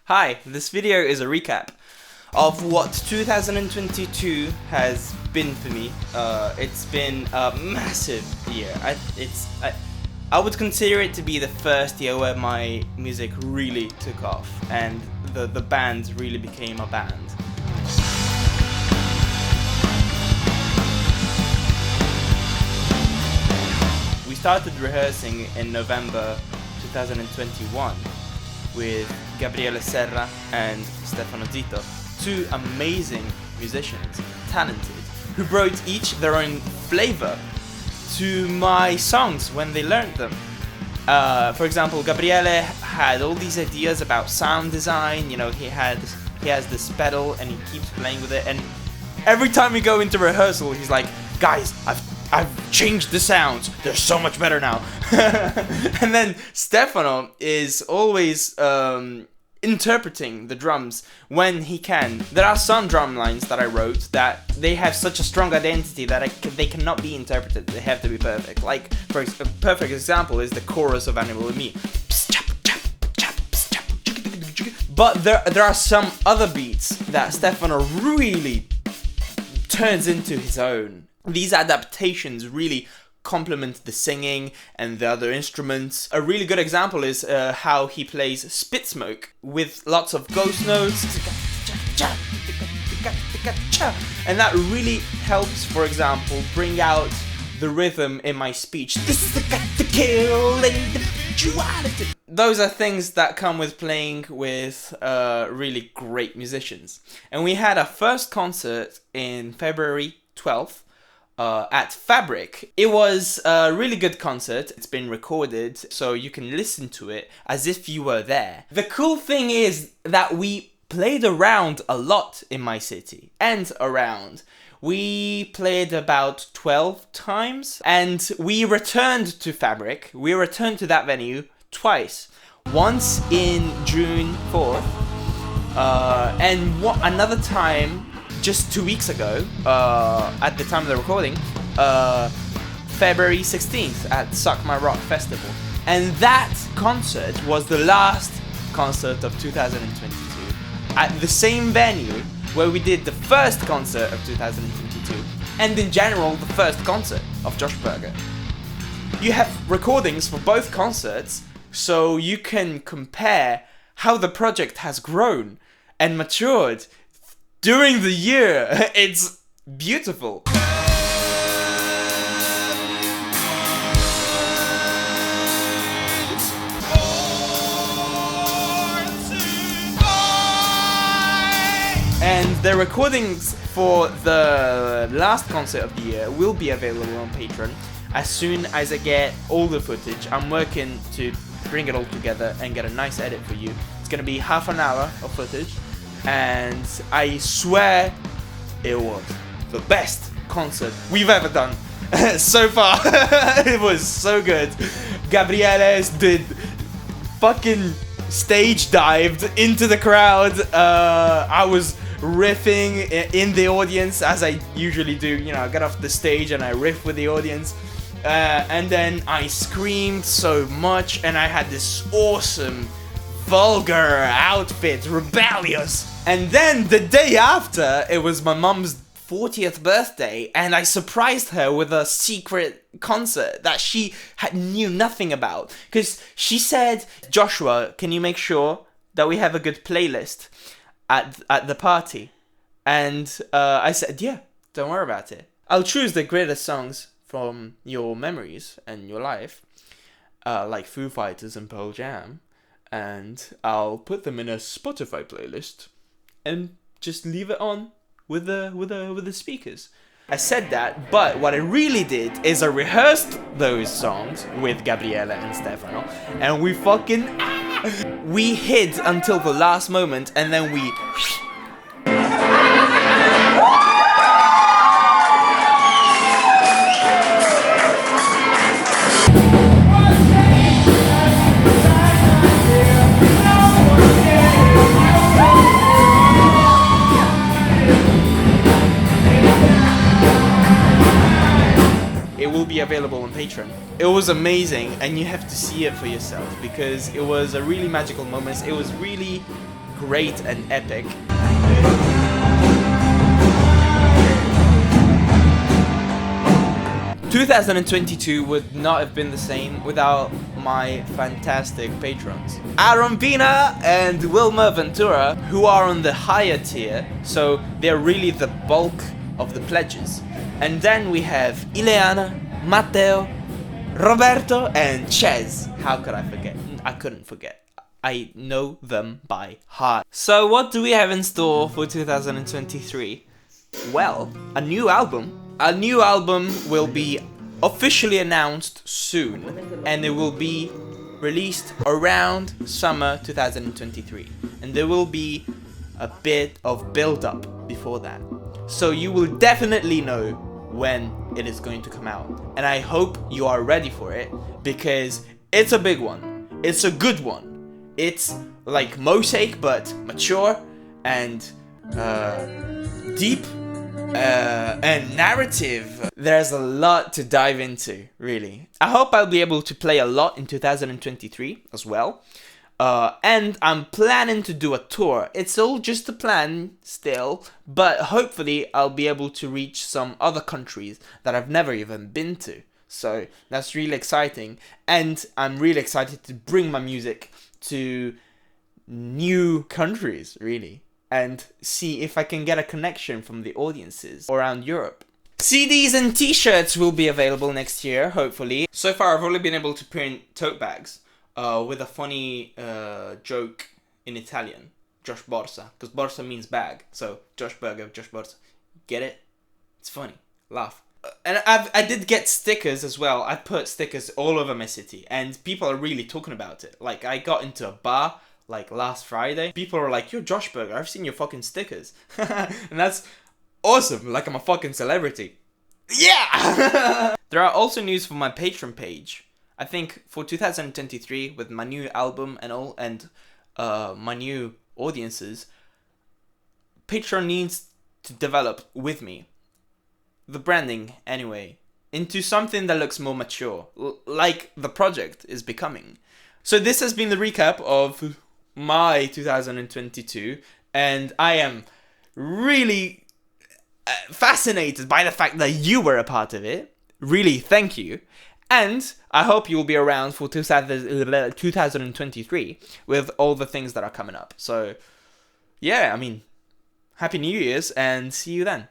Hi, this video is a recap of what 2022 has been for me. It's been a massive year. I would consider it to be the first year where my music really took off and the band really became a band. We started rehearsing in November 2021 with Gabriele Serra and Stefano Zito, two amazing musicians, talented, who brought each their own flavor to my songs when they learned them. For example, Gabriele had all these ideas about sound design. You know, he has this pedal and he keeps playing with it, and every time we go into rehearsal, he's like, "Guys, I've changed the sounds. They're so much better now." And then Stefano is always interpreting the drums when he can. There are some drum lines that I wrote that they have such a strong identity that they cannot be interpreted. They have to be perfect. Like, for a perfect example is the chorus of Animal and Me. But there are some other beats that Stefano really turns into his own. These adaptations really complement the singing and the other instruments. A really good example is how he plays Spit Smoke with lots of ghost notes. And that really helps, for example, bring out the rhythm in my speech. This is the got to kill individuality. Those are things that come with playing with really great musicians. And we had our first concert in February 12th. At Fabric. It was a really good concert. It's been recorded, so you can listen to it as if you were there. The cool thing is that we played around a lot in my city and around. We played about 12 times, and we returned to Fabric. We returned to that venue twice. Once in June 4th, and another time just 2 weeks ago, at the time of the recording, February 16th at Suck My Rock Festival. And that concert was the last concert of 2022 at the same venue where we did the first concert of 2022 and in general the first concert of Joshburger. You have recordings for both concerts, so you can compare how the project has grown and matured during the year. It's beautiful. And the recordings for the last concert of the year will be available on Patreon as soon as I get all the footage. I'm working to bring it all together and get a nice edit for you. It's gonna be half an hour of footage, and I swear it was the best concert we've ever done so far. It was so good. Gabriele's did fucking stage dived into the crowd. I was riffing in the audience as I usually do. You know, I get off the stage and I riff with the audience. And then I screamed so much, and I had this awesome vulgar outfit, rebellious. And then the day after, it was my mum's 40th birthday, and I surprised her with a secret concert that she knew nothing about. Because she said, "Joshua, can you make sure that we have a good playlist at the party?" And I said, "Yeah, don't worry about it. I'll choose the greatest songs from your memories and your life, like Foo Fighters and Pearl Jam, and I'll put them in a Spotify playlist and just leave it on with the speakers." I said that, but what I really did is I rehearsed those songs with Gabriele and Stefano, and we hid until the last moment, and then we be available on Patreon. It was amazing, and you have to see it for yourself because it was a really magical moment. It was really great and epic. 2022 would not have been the same without my fantastic patrons. Aaron Pina and Wilma Ventura, who are on the higher tier, so they're really the bulk of the pledges. And then we have Ileana, Matteo, Roberto, and Ches. How could I forget? I couldn't forget. I know them by heart. So what do we have in store for 2023? Well, a new album. A new album will be officially announced soon, and it will be released around summer 2023. And there will be a bit of build-up before that. So you will definitely know when it is going to come out. And I hope you are ready for it, because it's a big one. It's a good one. It's like Mosaic, but mature and deep and narrative. There's a lot to dive into, really. I hope I'll be able to play a lot in 2023 as well. And I'm planning to do a tour. It's all just a plan still, but hopefully I'll be able to reach some other countries that I've never even been to. So that's really exciting, and I'm really excited to bring my music to new countries, really, and see if I can get a connection from the audiences around Europe. CDs and t-shirts will be available next year, hopefully. So far I've only been able to print tote bags with a funny joke in Italian, Josh Borsa, because Borsa means bag, so Joshburger, Josh Borsa. Get it? It's funny. Laugh. And I did get stickers as well. I put stickers all over my city, and people are really talking about it. Like, I got into a bar like last Friday. People are like, "You're Joshburger, I've seen your fucking stickers." And that's awesome. Like, I'm a fucking celebrity. Yeah! There are also news for my Patreon page. I think for 2023, with my new album and all, and my new audiences, Patreon needs to develop with me. The branding, anyway, into something that looks more mature, like the project is becoming. So this has been the recap of my 2022, and I am really fascinated by the fact that you were a part of it. Really, thank you. And I hope you'll be around for 2023 with all the things that are coming up. So, yeah, I mean, Happy New Year's, and see you then.